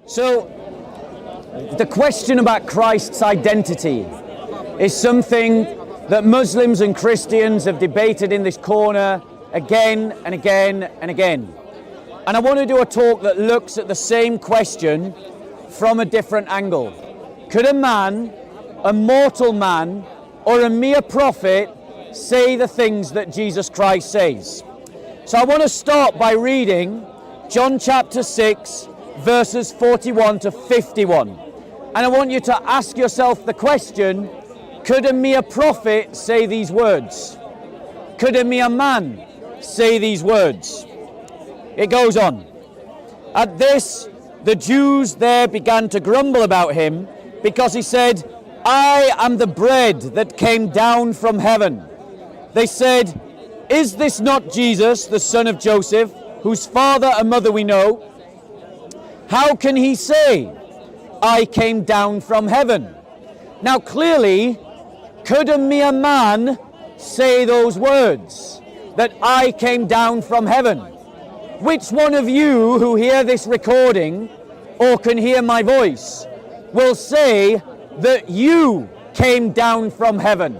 So, the question about Christ's identity is something that Muslims and Christians have debated in this corner again and again and again. And I want to do a talk that looks at the same question from a different angle. Could a man, a mortal man, or a mere prophet say the things that Jesus Christ says? So I want to start by reading John chapter 6, verses 41 to 51. And I want you to ask yourself the question, could a mere prophet say these words? Could a mere man say these words? It goes on. At this, the Jews there began to grumble about him because he said, I am the bread that came down from heaven. They said, is this not Jesus, the son of Joseph, whose father and mother we know? How can he say, I came down from heaven? Now clearly, could a mere man say those words, that I came down from heaven? Which one of you who hear this recording, or can hear my voice, will say that you came down from heaven?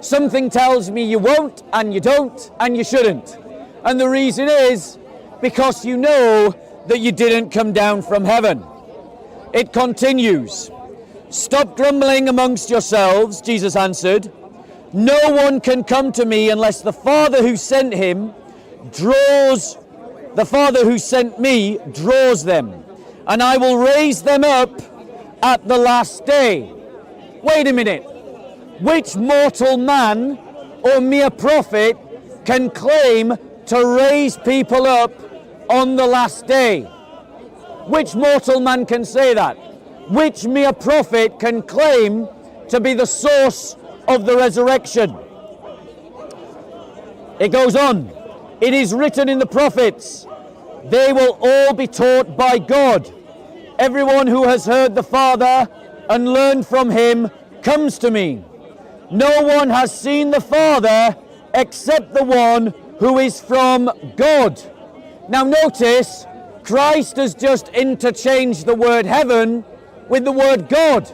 Something tells me you won't, and you don't, and you shouldn't. And the reason is because you know that you didn't come down from heaven. It continues. Stop grumbling amongst yourselves, Jesus answered. No one can come to me unless the Father who sent me draws them, and I will raise them up at the last day. Wait a minute. Which mortal man or mere prophet can claim to raise people up on the last day? Which mortal man can say that? Which mere prophet can claim to be the source of the resurrection? It goes on. It is written in the prophets, they will all be taught by God. Everyone who has heard the Father and learned from him comes to me. No one has seen the Father except the one who is from God. Now notice, Christ has just interchanged the word heaven with the word God.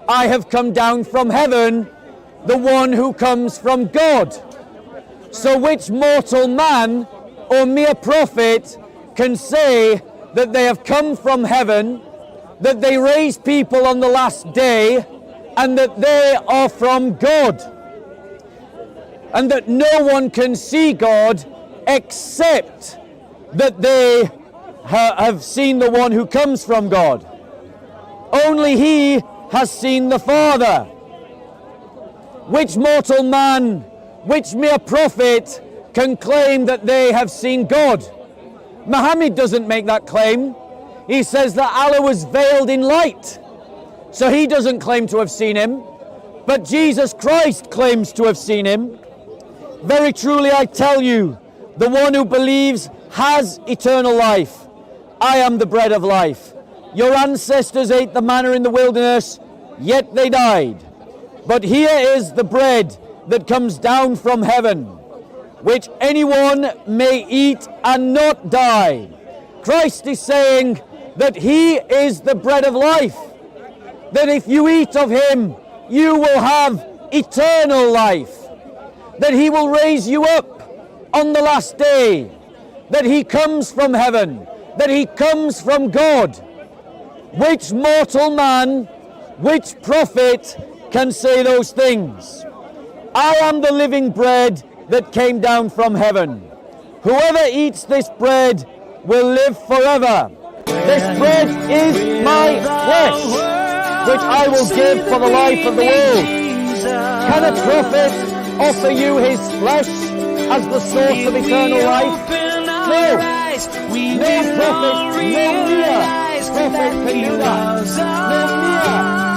I have come down from heaven, the one who comes from God. So which mortal man or mere prophet can say that they have come from heaven, that they raise people on the last day, and that they are from God? And that no one can see God except that they have seen the one who comes from God. Only he has seen the Father. Which mortal man, which mere prophet can claim that they have seen God? Muhammad doesn't make that claim. He says that Allah was veiled in light. So he doesn't claim to have seen him. But Jesus Christ claims to have seen him. Very truly I tell you, the one who believes has eternal life. I am the bread of life. Your ancestors ate the manna in the wilderness, yet they died. But here is the bread that comes down from heaven, which anyone may eat and not die. Christ is saying that he is the bread of life, that if you eat of him, you will have eternal life, that he will raise you up on the last day, that he comes from heaven, that he comes from God. Which mortal man, which prophet can say those things? I am the living bread that came down from heaven. Whoever eats this bread will live forever. This bread is my flesh, which I will give for the life of the world. Can a prophet offer you his flesh as the source of eternal life? No. No prophet, no mere prophet can do that. No mere